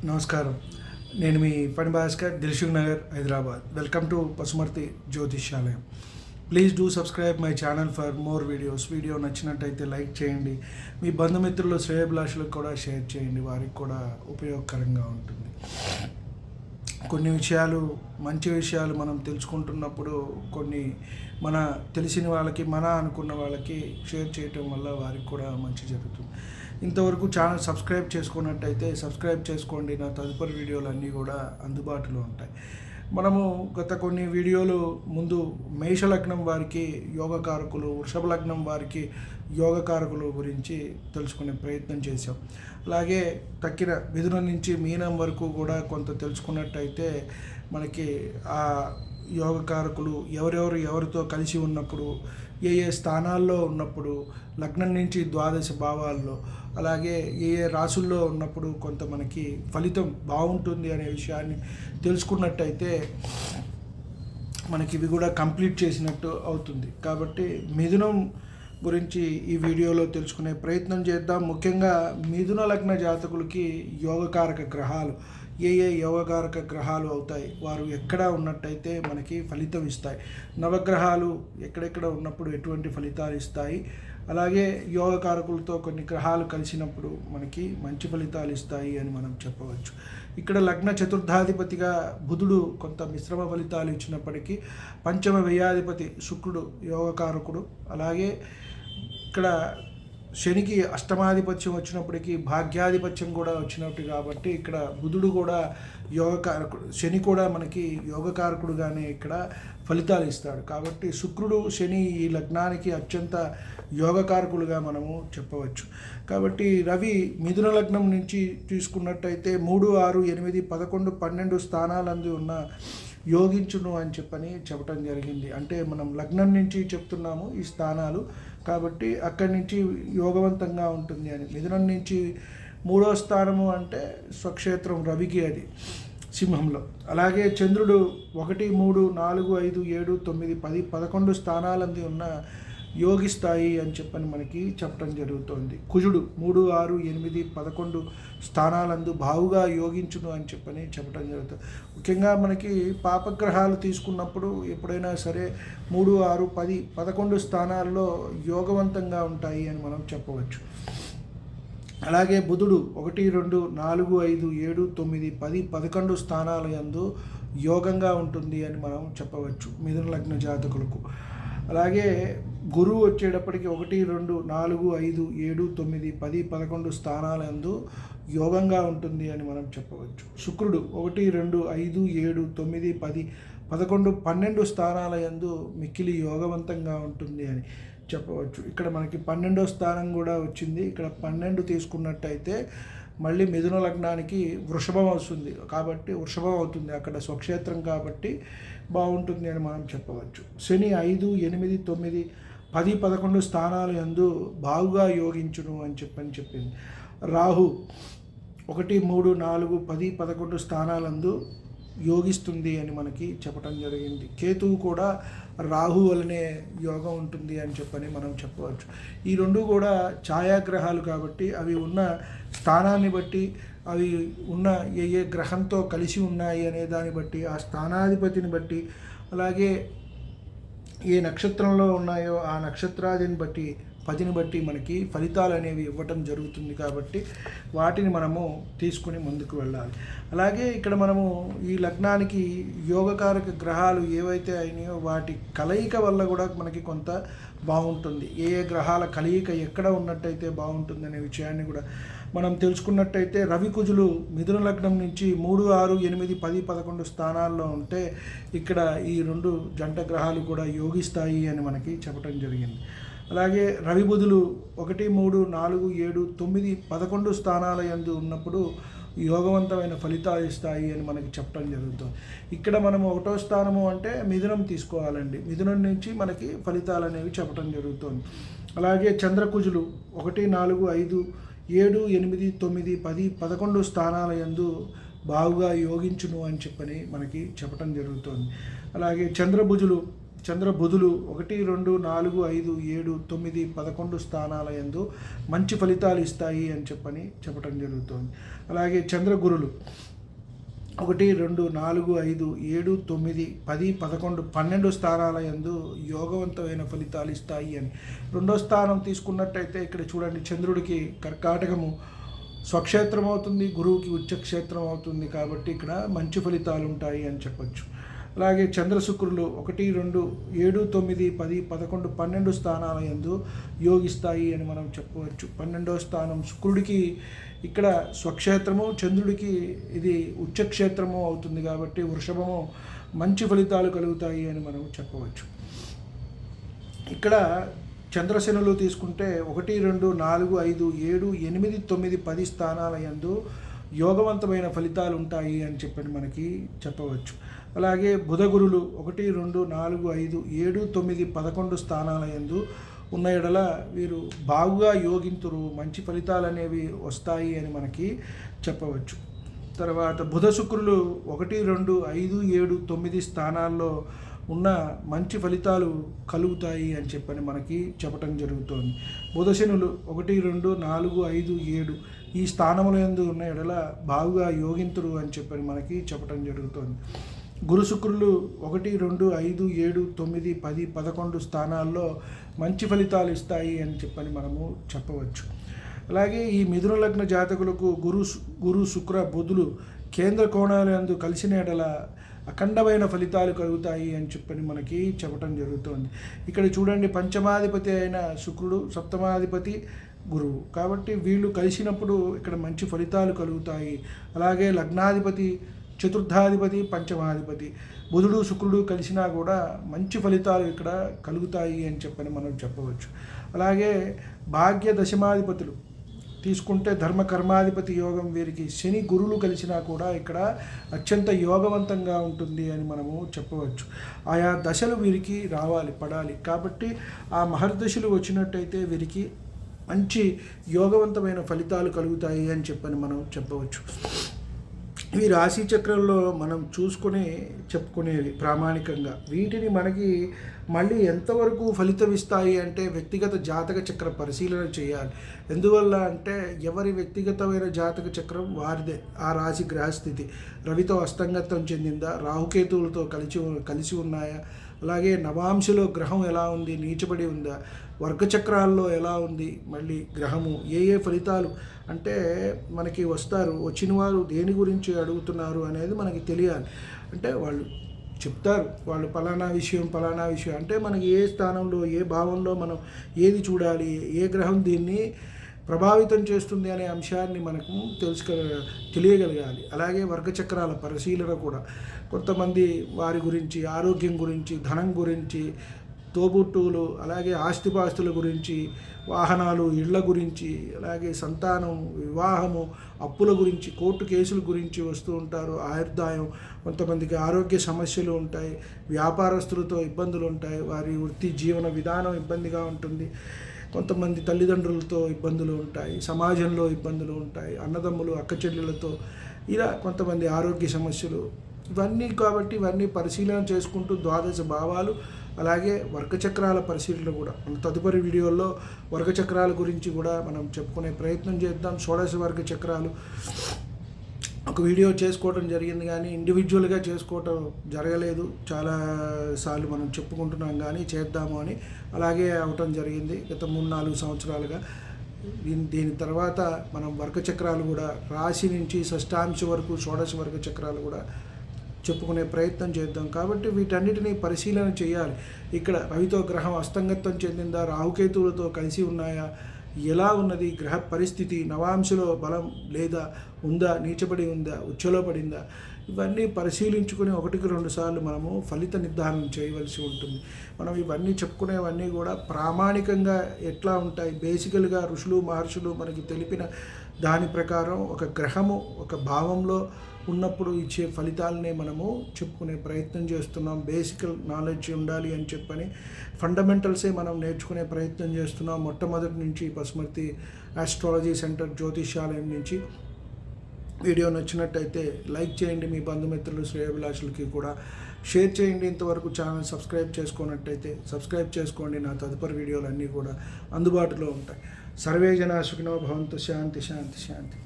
నమస్కారం. నేను మీ పని భాస్కర్, దిల్సుఖ్ నగర్, హైదరాబాద్. వెల్కమ్ టు పసుమర్తి జ్యోతిష్యాలయం. Please do subscribe my channel for more videos. Video నచ్చినట్టయితే లైక్ చేయండి. మీ బంధుమిత్రులు, శ్రేయోభిలాషులకు కూడా షేర్ చేయండి. వారికి కూడా ఉపయోగకరంగా ఉంటుంది. కొన్ని విషయాలు, మంచి విషయాలు మనం తెలుసుకుంటున్నప్పుడు కొన్ని మన తెలిసిన వాళ్ళకి, మన అనుకున్న వాళ్ళకి షేర్ చేయటం వల్ల వారికి కూడా మంచి జరుగుతుంది. ఇంతవరకు ఛానల్ సబ్స్క్రైబ్ చేసుకున్నట్టయితే సబ్స్క్రైబ్ చేసుకోండి. నా తదుపరి వీడియోలు అన్నీ కూడా అందుబాటులో ఉంటాయి. మనము గత కొన్ని వీడియోలు ముందు మేషలగ్నం వారికి యోగకారకులు, వృషభ లగ్నం వారికి యోగకారకులు గురించి తెలుసుకునే ప్రయత్నం చేశాం. అలాగే తక్కిన మిథునం నుంచి మీనం వరకు కూడా కొంత తెలుసుకున్నట్టయితే మనకి ఆ యోగకారకులు ఎవరితో కలిసి ఉన్నప్పుడు, ఏ స్థానాల్లో ఉన్నప్పుడు, లగ్నం నుంచి ద్వాదశ భావాల్లో, అలాగే ఏ రాసుల్లో ఉన్నప్పుడు కొంత మనకి ఫలితం బాగుంటుంది అనే విషయాన్ని తెలుసుకున్నట్టయితే మనకి ఇవి కూడా కంప్లీట్ చేసినట్టు అవుతుంది. కాబట్టి మిథునం గురించి ఈ వీడియోలో తెలుసుకునే ప్రయత్నం చేద్దాం. ముఖ్యంగా మిథున లగ్న జాతకులకి యోగకారక గ్రహాలు ఏ యోగకారక గ్రహాలు అవుతాయి, వారు ఎక్కడ ఉన్నట్టయితే మనకి ఫలితం ఇస్తాయి, నవగ్రహాలు ఎక్కడెక్కడ ఉన్నప్పుడు ఎటువంటి ఫలితాలు ఇస్తాయి, అలాగే యోగకారకులతో కొన్ని గ్రహాలు కలిసినప్పుడు మనకి మంచి ఫలితాలు ఇస్తాయి అని మనం చెప్పవచ్చు. ఇక్కడ లగ్న చతుర్థాధిపతిగా బుధుడు కొంత మిశ్రమ ఫలితాలు ఇచ్చినప్పటికీ, పంచమ వ్యయాధిపతి శుక్రుడు యోగకారకుడు, అలాగే ఇక్కడ శనికి అష్టమాధిపత్యం వచ్చినప్పటికీ భాగ్యాధిపత్యం కూడా వచ్చినట్టు కాబట్టి ఇక్కడ బుధుడు కూడా యోగకారకుడు, శని కూడా మనకి యోగకారకుడుగానే ఇక్కడ ఫలితాలు ఇస్తాడు. కాబట్టి శుక్రుడు, శని ఈ లగ్నానికి అత్యంత యోగకారకులుగా మనము చెప్పవచ్చు. కాబట్టి రవి మిథున లగ్నం నుంచి తీసుకున్నట్టయితే 3, 6, 8, 11, 12 స్థానాలందు ఉన్న యోగించును అని చెప్పడం జరిగింది. అంటే మనం లగ్నం నుంచి చెప్తున్నాము ఈ స్థానాలు, కాబట్టి అక్కడి నుంచి యోగవంతంగా ఉంటుంది అని. మిథునం నుంచి 3వ స్థానము అంటే స్వక్షేత్రం రవికి, అది సింహంలో. అలాగే చంద్రుడు 1, 3, 4, 5, 7, 9, 10, 11 స్థానాలంది ఉన్న యోగిస్తాయి అని మనకి చెప్పడం జరుగుతోంది. కుజుడు 3, 6, 8, 11 స్థానాలందు బావుగా యోగించును అని చెప్పడం జరుగుతుంది. ముఖ్యంగా మనకి పాపగ్రహాలు తీసుకున్నప్పుడు ఎప్పుడైనా సరే 3, 6, 10, 11 స్థానాల్లో యోగవంతంగా ఉంటాయి అని మనం చెప్పవచ్చు. అలాగే బుధుడు 1, 2, 4, 5, 7, 9, 10, 11 స్థానాల యందు యోగంగా ఉంటుంది అని మనం చెప్పవచ్చు మిథున లగ్న జాతకులకు. అలాగే గురువు వచ్చేటప్పటికి 1, 2, 4, 5, 7, 9, 10, 11 స్థానాలందు యోగంగా ఉంటుంది అని మనం చెప్పవచ్చు. శుక్రుడు 1, 2, 5, 7, 9, 10, 11, 12 స్థానాల యందు మిక్కిలి యోగవంతంగా ఉంటుంది అని చెప్పవచ్చు. ఇక్కడ మనకి 12వ స్థానం కూడా వచ్చింది. ఇక్కడ 12 తీసుకున్నట్టయితే మళ్ళీ మిథున లగ్నానికి వృషభం వస్తుంది, కాబట్టి వృషభం అవుతుంది అక్కడ స్వక్షేత్రం, కాబట్టి బాగుంటుంది అని మనం చెప్పవచ్చు. శని 5, 8, 9, 10, 11 స్థానాల యందు బాగుగా యోగించును అని చెప్పింది. రాహు 1, 3, 4, 10, 11 స్థానాలందు యోగిస్తుంది అని మనకి చెప్పడం జరిగింది. కేతువు కూడా రాహు వలనే యోగం ఉంటుంది అని మనం చెప్పవచ్చు. ఈ రెండు కూడా ఛాయాగ్రహాలు కాబట్టి అవి ఉన్న స్థానాన్ని బట్టి, అవి ఉన్న ఏ గ్రహంతో కలిసి ఉన్నాయి అనే దాన్ని బట్టి, ఆ స్థానాధిపతిని బట్టి, అలాగే ఏ నక్షత్రంలో ఉన్నాయో ఆ నక్షత్రాదిని బట్టి, పదిని బట్టి మనకి ఫలితాలు అనేవి ఇవ్వటం జరుగుతుంది. కాబట్టి వాటిని మనము తీసుకుని ముందుకు వెళ్ళాలి. అలాగే ఇక్కడ మనము ఈ లగ్నానికి యోగకారక గ్రహాలు ఏవైతే అయినాయో వాటి కలయిక వల్ల కూడా మనకి కొంత బాగుంటుంది. ఏ గ్రహాల కలయిక ఎక్కడ ఉన్నట్టయితే బాగుంటుంది అనే విషయాన్ని కూడా మనం తెలుసుకున్నట్టయితే, రవి కుజులు మిథున లగ్నం నుంచి 3, 6, 8, 10, 11 స్థానాల్లో ఉంటే ఇక్కడ ఈ 2 జంట గ్రహాలు కూడా యోగిస్తాయి అని మనకి చెప్పడం జరిగింది. అలాగే రవి బుధులు 1, 3, 4, 7, 9, 11 స్థానాల యందు ఉన్నప్పుడు యోగవంతమైన ఫలితాలు ఇస్తాయి అని మనకి చెప్పడం జరుగుతుంది. ఇక్కడ మనం 1వ స్థానము అంటే మిథునం తీసుకోవాలండి. మిథునం నుంచి మనకి ఫలితాలు అనేవి చెప్పడం జరుగుతుంది. అలాగే చంద్రకుజులు 1, 4, 5, 7, 8, 9, 10, 11 స్థానాల యందు బాగుగా యోగించును అని మనకి చెప్పడం జరుగుతుంది. అలాగే చంద్రభుజులు చంద్ర బుధులు 1, 2, 4, 5, 7, 9, 11 స్థానాల యందు మంచి ఫలితాలు ఇస్తాయి అని చెప్పడం జరుగుతుంది. అలాగే చంద్ర గురులు 1, 2, 4, 5, 7, 9, 10, 11, 12 స్థానాల యందు యోగవంతమైన ఫలితాలు ఇస్తాయి అని. రెండో స్థానం తీసుకున్నట్టయితే ఇక్కడ చూడండి, చంద్రుడికి కర్కాటకము స్వక్షేత్రం అవుతుంది, గురువుకి ఉచ్చక్షేత్రం అవుతుంది. కాబట్టి ఇక్కడ మంచి ఫలితాలు ఉంటాయి అని చెప్పొచ్చు. అలాగే చంద్ర శుక్రులు 1, 2, 7, 9, 10, 11, 12 స్థానాల యందు యోగిస్తాయి అని మనం చెప్పవచ్చు. 12వ స్థానం శుక్రుడికి ఇక్కడ స్వక్షేత్రము, చంద్రుడికి ఇది ఉచ్చక్షేత్రము అవుతుంది. కాబట్టి వృషభము మంచి ఫలితాలు కలుగుతాయి అని మనం చెప్పవచ్చు. ఇక్కడ చంద్రశనులు తీసుకుంటే 1, 2, 4, 5, 7, 8, 9, 10 స్థానాల యందు యోగవంతమైన ఫలితాలు ఉంటాయి అని మనకి చెప్పవచ్చు. అలాగే బుధగురులు 1, 2, 4, 5, 7, 9, 11 స్థానాల యందు ఉన్న ఎడల వీరు బాగుగా యోగింతురు, మంచి ఫలితాలు అనేవి వస్తాయి అని మనకి చెప్పవచ్చు. తర్వాత బుధ శుక్రులు 1, 2, 5, 7, 9 స్థానాల్లో ఉన్న మంచి ఫలితాలు కలుగుతాయి అని మనకి చెప్పటం జరుగుతుంది. బుధశనులు 1, 2, 4, 5, 7 ఈ స్థానముల యందు ఉన్న ఎడల బాగుగా యోగింతురు అని మనకి చెప్పటం జరుగుతుంది. గురు శుక్రులు 1, 2, 5, 7, 9, 10, 11 స్థానాల్లో మంచి ఫలితాలు ఇస్తాయి అని మనము చెప్పవచ్చు. అలాగే ఈ మిథున లగ్న జాతకులకు గురు శుక్ర బుధులు కేంద్ర కోణాల యందు కలిసిన ఎడల అఖండమైన ఫలితాలు కలుగుతాయి అని మనకి చెప్పటం జరుగుతుంది. ఇక్కడ చూడండి, పంచమాధిపతి అయిన శుక్రుడు, సప్తమాధిపతి గురువు. కాబట్టి వీళ్ళు కలిసినప్పుడు ఇక్కడ మంచి ఫలితాలు కలుగుతాయి. అలాగే లగ్నాధిపతి, చతుర్థాధిపతి, పంచమాధిపతి బుధుడు శుక్రుడు కలిసినా కూడా మంచి ఫలితాలు ఇక్కడ కలుగుతాయి అని మనం చెప్పవచ్చు. అలాగే భాగ్య దశమాధిపతులు తీసుకుంటే ధర్మ కర్మాధిపతి యోగం వీరికి శని గురువులు కలిసినా కూడా ఇక్కడ అత్యంత యోగవంతంగా ఉంటుంది అని మనము చెప్పవచ్చు. ఆయా దశలు వీరికి పడాలి. కాబట్టి ఆ మహర్దశలు వచ్చినట్టయితే వీరికి మంచి యోగవంతమైన ఫలితాలు కలుగుతాయి అని మనం చెప్పవచ్చు. ఈ రాశి చక్రంలో మనం చెప్పుకునేవి ప్రామాణికంగా వీటిని మనకి మళ్ళీ ఎంతవరకు ఫలితం ఇస్తాయి అంటే వ్యక్తిగత జాతక చక్ర పరిశీలన చేయాలి. ఎందువల్ల అంటే ఎవరి వ్యక్తిగతమైన జాతక చక్రం వారిదే. ఆ రాశి గ్రహస్థితి రవితో అస్తంగతం చెందిందా, రాహుకేతువులతో కలిసి ఉన్నాయా, అలాగే నవాంశలో గ్రహం ఎలా ఉంది, నీచబడి ఉందా, వర్గచక్రాల్లో ఎలా ఉంది, మళ్ళీ గ్రహము ఏ ఫలితాలు అంటే మనకి వచ్చిన వారు దేని గురించి అడుగుతున్నారు అనేది మనకి తెలియాలి. అంటే వాళ్ళు చెప్తారు, వాళ్ళు పలానా విషయం అంటే మనకి ఏ స్థానంలో ఏ భావంలో మనం ఏది చూడాలి, ఏ గ్రహం దీన్ని ప్రభావితం చేస్తుంది అనే అంశాన్ని మనకు తెలియగలగాలి. అలాగే వర్గచక్రాల పరిశీలన కూడా కొంతమంది వారి గురించి, ఆరోగ్యం గురించి, ధనం గురించి, తోబుట్టువులు, అలాగే ఆస్తిపాస్తుల గురించి, వాహనాలు, ఇళ్ల గురించి, అలాగే సంతానం, వివాహము, అప్పుల గురించి, కోర్టు కేసుల గురించి వస్తూ ఉంటారు. ఆయుర్దాయం, కొంతమందికి ఆరోగ్య సమస్యలు ఉంటాయి, వ్యాపారస్తులతో ఇబ్బందులు ఉంటాయి, వారి వృత్తి జీవన విధానం ఇబ్బందిగా ఉంటుంది, కొంతమంది తల్లిదండ్రులతో ఇబ్బందులు ఉంటాయి, సమాజంలో ఇబ్బందులు ఉంటాయి, అన్నదమ్ములు అక్కచెల్లెలతో ఇలా కొంతమంది ఆరోగ్య సమస్యలు కాబట్టి ఇవన్నీ పరిశీలన చేసుకుంటూ ద్వాదశ భావాలు అలాగే వర్గచక్రాల పరిశీలన కూడా మన తదుపరి వీడియోల్లో వర్గచక్రాల గురించి కూడా మనం చెప్పుకునే ప్రయత్నం చేద్దాం. షోడశ వర్గ చక్రాలు ఒక వీడియో చేసుకోవడం జరిగింది, కానీ ఇండివిజువల్గా చేసుకోవటం జరగలేదు. చాలాసార్లు మనం చెప్పుకుంటున్నాం కానీ చేద్దాము అని, అలాగే అవటం జరిగింది గత 3-4 సంవత్సరాలుగా. దీని తర్వాత మనం వర్గచక్రాలు కూడా రాశి నుంచి షష్టాంశ వరకు షోడశ వర్గ చక్రాలు కూడా చెప్పుకునే ప్రయత్నం చేద్దాం. కాబట్టి వీటన్నిటిని పరిశీలన చేయాలి. ఇక్కడ రవితో గ్రహం అస్తంగత్వం చెందిందా, రాహుకేతువులతో కలిసి ఉన్నాయా, ఎలా ఉన్నది గ్రహ పరిస్థితి, నవాంశలో బలం లేదా, ఉందా, నీచబడి ఉందా, ఉచ్చలో పడిందా, ఇవన్నీ పరిశీలించుకుని 1-2 సార్లు మనము ఫలిత నిర్ధారణ చేయవలసి ఉంటుంది. మనం ఇవన్నీ చెప్పుకునేవన్నీ కూడా ప్రామాణికంగా ఎట్లా ఉంటాయి, బేసికల్గా ఋషులు మహర్షులు మనకి తెలిపిన దాని ప్రకారం ఒక గ్రహము ఒక భావంలో ఉన్నప్పుడు ఇచ్చే ఫలితాలనే మనము చెప్పుకునే ప్రయత్నం చేస్తున్నాం. బేసికల్ నాలెడ్జ్ ఉండాలి అని చెప్పని ఫండమెంటల్సే మనం నేర్చుకునే ప్రయత్నం చేస్తున్నాం. మొట్టమొదటి నుంచి పసుమర్తి ఆస్ట్రాలజీ సెంటర్ జ్యోతిష్యాలయం నుంచి వీడియో నచ్చినట్టయితే లైక్ చేయండి, మీ బంధుమిత్రులు శ్రేయోభిలాషులకి కూడా షేర్ చేయండి. ఇంతవరకు ఛానల్ సబ్స్క్రైబ్ చేసుకున్నట్టయితే సబ్స్క్రైబ్ చేసుకోండి. నా తదుపరి వీడియోలు అన్నీ కూడా అందుబాటులో ఉంటాయి. సర్వే జనా సుఖినో భవంతు. శాంతి శాంతి శాంతి.